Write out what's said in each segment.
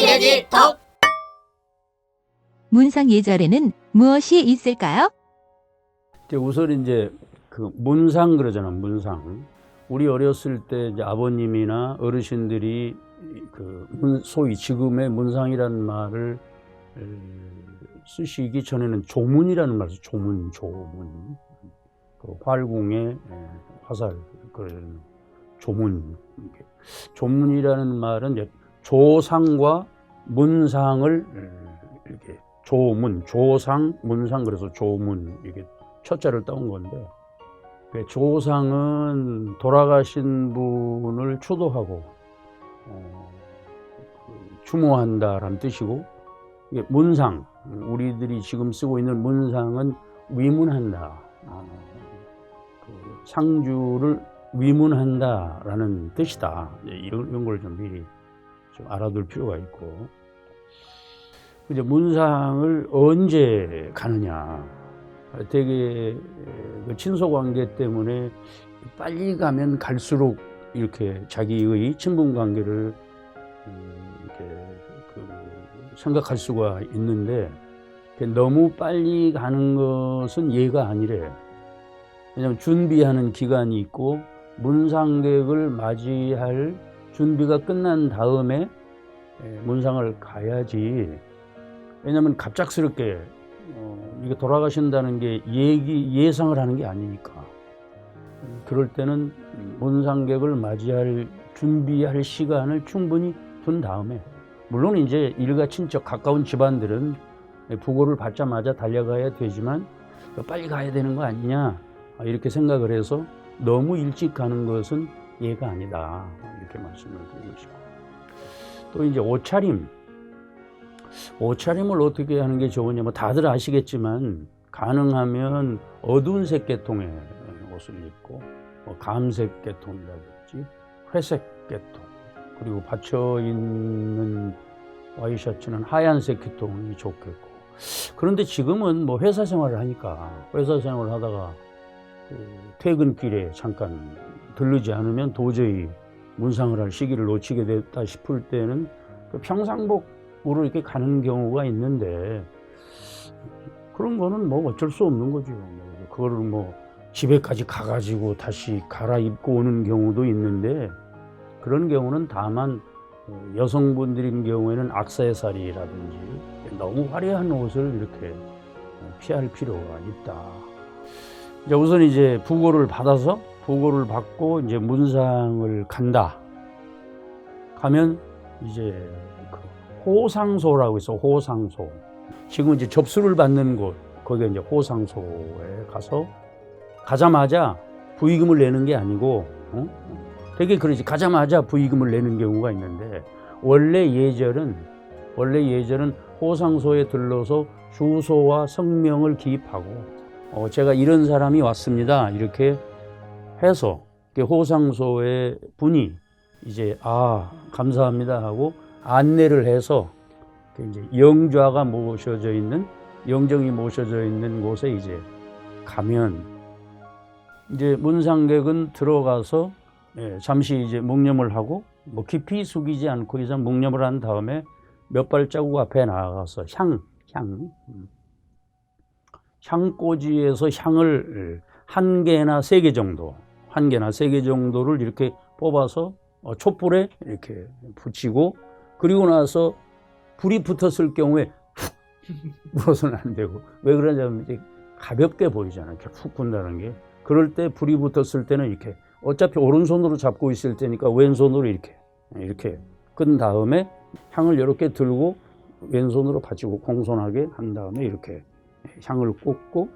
시래지톡. 문상 예절에는 무엇이 있을까요? 우선 이제 그 문상 그러잖아, 문상. 우리 어렸을 때 이제 아버님이나 어르신들이 그 소위 지금의 문상이라는 말을 쓰시기 전에는 조문이라는 말을 써. 조문. 그 활궁의 화살, 그런 조문. 조문이라는 말은 이제 조상과 문상을 이렇게 조문, 조상, 문상, 그래서 조문, 이게 첫자를 따온 건데, 조상은 돌아가신 분을 추도하고 추모한다라는 뜻이고, 이게 문상, 우리들이 지금 쓰고 있는 문상은 위문한다, 그 상주를 위문한다라는 뜻이다. 이런 걸 좀 미리 좀 알아둘 필요가 있고, 이제 문상을 언제 가느냐. 되게 친소 관계 때문에 빨리 가면 갈수록 이렇게 자기의 친분 관계를 이렇게 생각할 수가 있는데, 너무 빨리 가는 것은 예가 아니래. 왜냐하면 준비하는 기간이 있고, 문상객을 맞이할 준비가 끝난 다음에 문상을 가야지. 왜냐하면 갑작스럽게 이게 돌아가신다는 게 예상을 하는 게 아니니까. 그럴 때는 문상객을 맞이할 준비할 시간을 충분히 둔 다음에, 물론 이제 일가 친척 가까운 집안들은 부고를 받자마자 달려가야 되지만 빨리 가야 되는 거 아니냐 이렇게 생각을 해서 너무 일찍 가는 것은 예가 아니다, 이렇게 말씀을 드리고 싶고, 또 이제 옷차림을 어떻게 하는 게 좋으냐, 뭐 다들 아시겠지만 가능하면 어두운 색 계통의 옷을 입고, 뭐 감색 계통이라든지 회색 계통, 그리고 받쳐 있는 와이셔츠는 하얀색 계통이 좋겠고. 그런데 지금은 뭐 회사 생활을 하니까, 회사 생활을 하다가 퇴근길에 잠깐 들르지 않으면 도저히 문상을 할 시기를 놓치게 됐다 싶을 때는 평상복으로 이렇게 가는 경우가 있는데, 그런 거는 뭐 어쩔 수 없는 거죠. 그거를 뭐 집에까지 가가지고 다시 갈아입고 오는 경우도 있는데, 그런 경우는 다만 여성분들인 경우에는 액세서리라든지 너무 화려한 옷을 이렇게 피할 필요가 있다. 이제 우선 이제 부고를 받고 이제 문상을 간다. 가면 이제 호상소라고 있어. 호상소. 지금 이제 접수를 받는 곳, 거기가 이제 호상소에 가자마자 부의금을 내는 게 아니고, 되게 그러지. 가자마자 부의금을 내는 경우가 있는데, 원래 예절은 호상소에 들러서 주소와 성명을 기입하고, 제가 이런 사람이 왔습니다, 이렇게 해서 호상소의 분이 이제 감사합니다 하고 안내를 해서 이제 영정이 모셔져 있는 곳에 이제 가면, 이제 문상객은 들어가서 잠시 이제 묵념을 하고, 뭐 깊이 숙이지 않고 이상 묵념을 한 다음에 몇 발자국 앞에 나가서 향꽂이에서 향을 한 개나 세 개 정도를 이렇게 뽑아서 촛불에 이렇게 붙이고, 그리고 나서 불이 붙었을 경우에 훅 불어서는 안 되고, 왜 그러냐면 이제 가볍게 보이잖아요, 이렇게 훅 군다는 게. 그럴 때 불이 붙었을 때는 이렇게, 어차피 오른손으로 잡고 있을 테니까 왼손으로 이렇게 끈 다음에 향을 이렇게 들고 왼손으로 받치고 공손하게 한 다음에 이렇게 향을 꽂고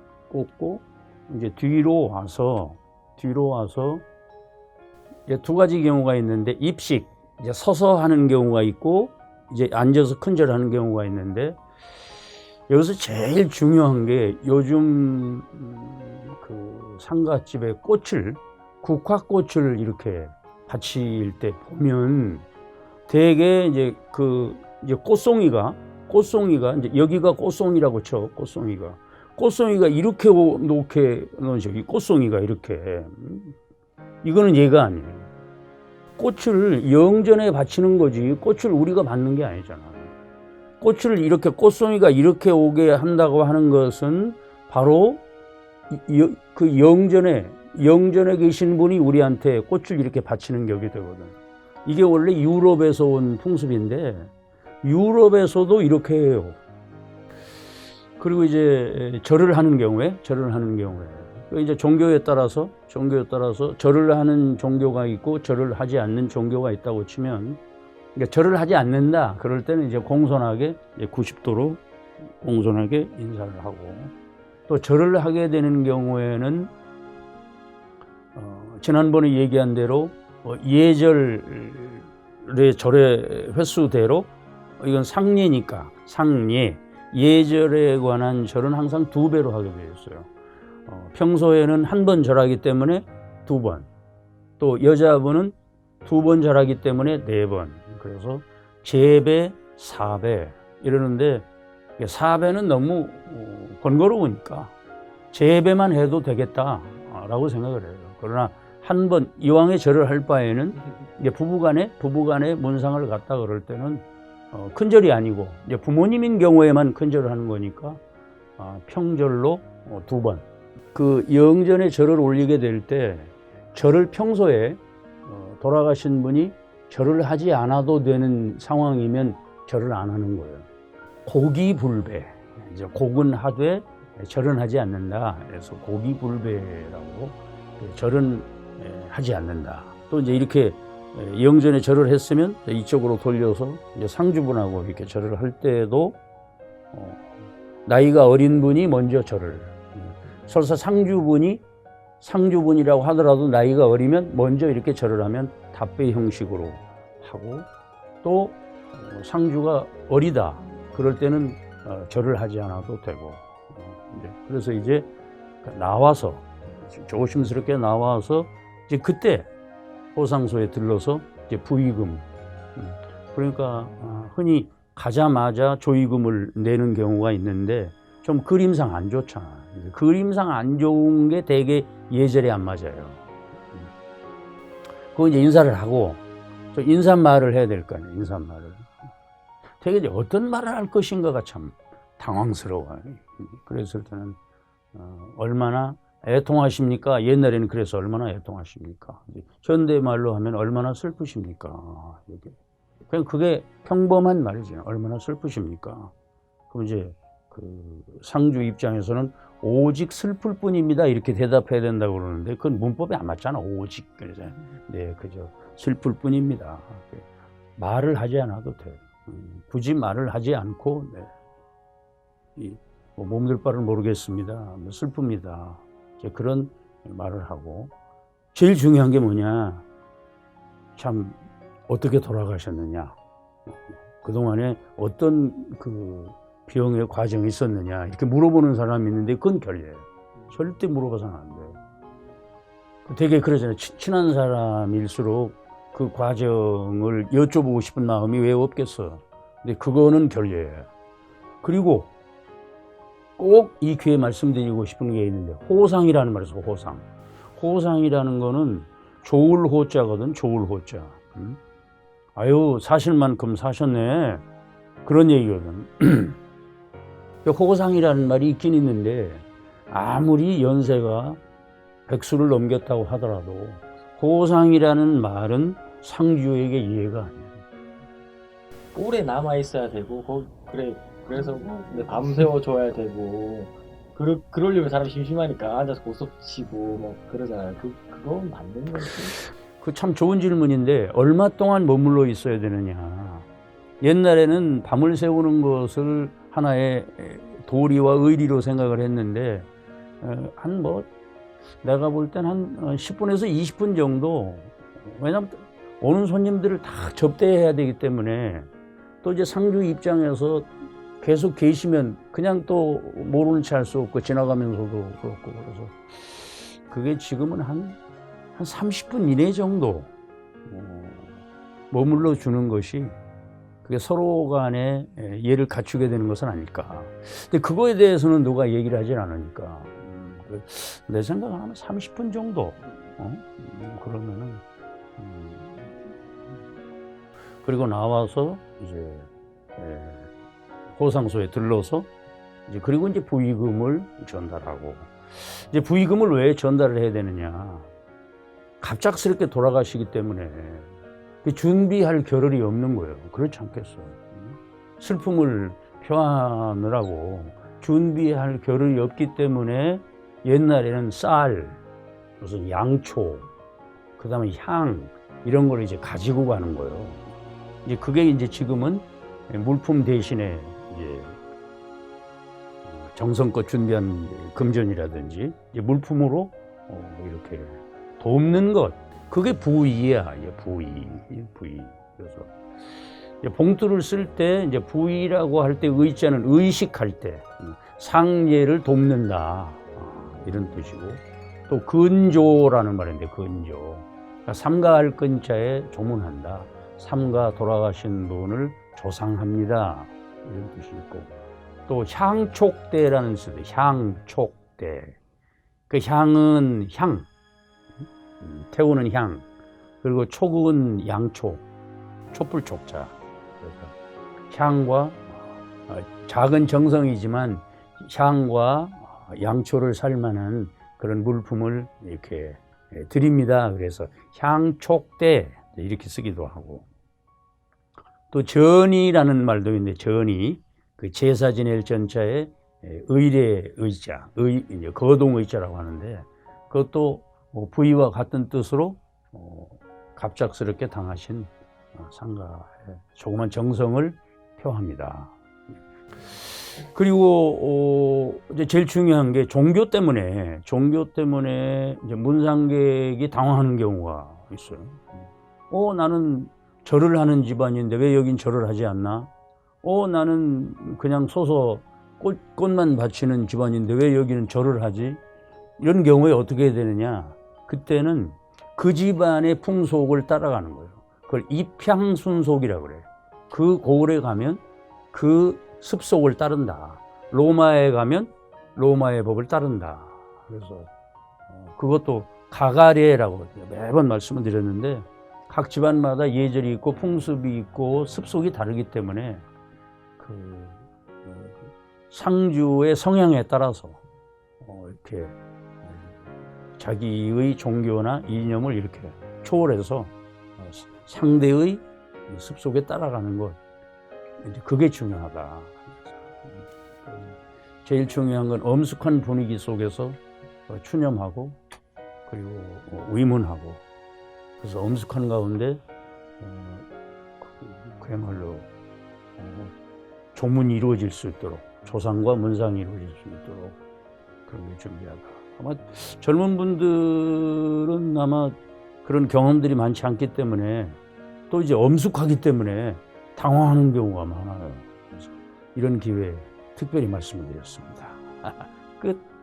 이제 뒤로 와서 이제 두 가지 경우가 있는데, 입식, 이제 서서 하는 경우가 있고, 이제 앉아서 큰절하는 경우가 있는데, 여기서 제일 중요한 게, 요즘 그 상가집에 국화꽃을 이렇게 받칠 때 보면 되게 이제 이제 꽃송이가 이제 여기가 꽃송이라고 쳐. 꽃송이가 이렇게 놓게 놓으셔. 이 꽃송이가 이렇게. 이거는 예가 아니에요. 꽃을 영전에 바치는 거지, 꽃을 우리가 받는 게 아니잖아. 꽃을 이렇게 꽃송이가 이렇게 오게 한다고 하는 것은 바로 그 영전에 계신 분이 우리한테 꽃을 이렇게 바치는 격이 되거든. 이게 원래 유럽에서 온 풍습인데 유럽에서도 이렇게 해요. 그리고 이제 절을 하는 경우에 이제 종교에 따라서 절을 하는 종교가 있고 절을 하지 않는 종교가 있다고 치면, 그러니까 절을 하지 않는다 그럴 때는 이제 공손하게 90도로 공손하게 인사를 하고, 또 절을 하게 되는 경우에는 지난번에 얘기한 대로 예절의 절의 횟수대로, 이건 상례니까 상례 예절에 관한 절은 항상 2배로 하게 되어 있어요. 평소에는 1번 절하기 때문에 2번, 또 여자분은 2번 절하기 때문에 4번, 그래서 제배 4배 이러는데 4배는 너무 번거로우니까 제배만 해도 되겠다라고 생각을 해요. 그러나 1번 이왕에 절을 할 바에는 이제 부부간에 문상을 갖다 그럴 때는 큰 절이 아니고 이제 부모님인 경우에만 큰 절을 하는 거니까 평절로 2번. 그 영전에 절을 올리게 될 때 절을 평소에 돌아가신 분이 절을 하지 않아도 되는 상황이면 절을 안 하는 거예요. 고기불배. 이제 곡은 하되 절은 하지 않는다. 그래서 고기불배라고 절은 하지 않는다. 또 이제 이렇게 영전에 절을 했으면 이쪽으로 돌려서 이제 상주분하고 이렇게 절을 할 때도 나이가 어린 분이 먼저 절을, 설사 상주분이라고 하더라도 나이가 어리면 먼저 이렇게 절을 하면 답배 형식으로 하고, 또 상주가 어리다 그럴 때는 절을 하지 않아도 되고, 그래서 이제 나와서 조심스럽게 나와서 이제 그때 호상소에 들러서 이제 부의금, 그러니까 흔히 가자마자 조의금을 내는 경우가 있는데 좀 그림상 안 좋잖아. 그림상 안 좋은 게 되게 예절에 안 맞아요. 그거 이제 인사를 하고 또 인사말을 해야 될 거 아니에요. 인사말을. 되게 이제 어떤 말을 할 것인가가 참 당황스러워요. 그랬을 때는 얼마나 애통하십니까? 옛날에는 그래서 얼마나 애통하십니까? 현대말로 하면 얼마나 슬프십니까? 그냥 그게 평범한 말이죠. 얼마나 슬프십니까? 그럼 이제 그 상주 입장에서는 오직 슬플 뿐입니다. 이렇게 대답해야 된다고 그러는데 그건 문법에 안 맞잖아. 오직. 그래서 네, 그저 슬플 뿐입니다. 말을 하지 않아도 돼. 굳이 말을 하지 않고, 네. 뭐 몸둘 바를 모르겠습니다. 뭐 슬픕니다. 그런 말을 하고, 제일 중요한 게 뭐냐, 참 어떻게 돌아가셨느냐, 그동안에 어떤 그 병의 과정이 있었느냐 이렇게 물어보는 사람이 있는데 그건 결례예요. 절대 물어봐서는 안 돼요. 되게 그러잖아요. 친한 사람일수록 그 과정을 여쭤보고 싶은 마음이 왜 없겠어. 근데 그거는 결례예요. 그리고 꼭 이 기회에 말씀드리고 싶은 게 있는데, 호상이라는 말이 있어요. 호상이라는 거는 좋을 호자거든. 좋을 호자. 아유, 사실 만큼 사셨네, 그런 얘기거든. 호상이라는 말이 있긴 있는데 아무리 연세가 100수를 넘겼다고 하더라도 호상이라는 말은 상주에게 이해가 안 돼요. 오래 남아 있어야 되고, 그래서 밤새워 줘야 되고, 그러려면 사람이 심심하니까 앉아서 고스톱 치고 뭐 그러잖아요. 그건 맞는 거지. 그 참 좋은 질문인데, 얼마 동안 머물러 있어야 되느냐. 옛날에는 밤을 새우는 것을 하나의 도리와 의리로 생각을 했는데, 내가 볼 땐 한 10분에서 20분 정도, 왜냐면 오는 손님들을 다 접대해야 되기 때문에, 또 이제 상주 입장에서 계속 계시면 그냥 또 모르는 체 할 수 없고 지나가면서도 그렇고, 그래서 그게 지금은 한 30분 이내 정도 머물러 주는 것이 그게 서로 간에 예를 갖추게 되는 것은 아닐까. 근데 그거에 대해서는 누가 얘기를 하질 않으니까 내 생각은 한 30분 정도 그러면은 그리고 나와서 이제 호상소에 들러서 이제 그리고 이제 부의금을 전달하고 이제 부의금을 왜 전달을 해야 되느냐? 갑작스럽게 돌아가시기 때문에 준비할 겨를이 없는 거예요. 그렇지 않겠어요? 슬픔을 표하느라고 준비할 겨를이 없기 때문에 옛날에는 쌀, 무슨 양초, 그 다음에 향 이런 걸 이제 가지고 가는 거예요. 이제 그게 이제 지금은 물품 대신에 이제 정성껏 준비한 금전이라든지 이제 물품으로 이렇게 돕는 것, 그게 부의야. 부의. 그래서 이제 봉투를 쓸 때 이제 부의라고 할 때 의자는 의식할 때 상례를 돕는다 이런 뜻이고, 또 근조라는 말인데 근조. 그러니까 삼가할 근자에 조문한다. 삼가 돌아가신 분을 조상합니다. 이런 뜻이 있고, 또 향촉대라는 뜻도 향촉대. 그 향은 향, 태우는 향, 그리고 촉은 양초, 촛불 촉자. 그래서 향과 작은 정성이지만 향과 양초를 살만한 그런 물품을 이렇게 드립니다. 그래서 향촉대 이렇게 쓰기도 하고, 또 전이라는 말도 있는데 전이 그 제사 지낼 전자에 의례 의자, 이제 거동 의자라고 하는데, 그것도 부의와 같은 뜻으로 갑작스럽게 당하신 상가의 조그만 정성을 표합니다. 그리고 이제 제일 중요한 게 종교 때문에 이제 문상객이 당황하는 경우가 있어요. 나는 절을 하는 집안인데 왜 여긴 절을 하지 않나? 나는 그냥 소서 꽃만 바치는 집안인데 왜 여기는 절을 하지? 이런 경우에 어떻게 해야 되느냐? 그때는 그 집안의 풍속을 따라가는 거예요. 그걸 입향순속이라고 그래요. 그 고을에 가면 그 습속을 따른다. 로마에 가면 로마의 법을 따른다. 그래서 그것도 가가례라고 매번 말씀을 드렸는데, 각 집안마다 예절이 있고 풍습이 있고 습속이 다르기 때문에 그 상주의 성향에 따라서 이렇게 자기의 종교나 이념을 이렇게 초월해서 상대의 습속에 따라가는 것, 그게 중요하다. 제일 중요한 건 엄숙한 분위기 속에서 추념하고 그리고 위문하고, 그래서 엄숙한 가운데 그야말로 조문이 이루어질 수 있도록, 조상과 문상이 이루어질 수 있도록 그런 걸 준비하다. 아마 젊은 분들은 아마 그런 경험들이 많지 않기 때문에, 또 이제 엄숙하기 때문에 당황하는 경우가 많아요. 그래서 이런 기회에 특별히 말씀을 드렸습니다. 끝.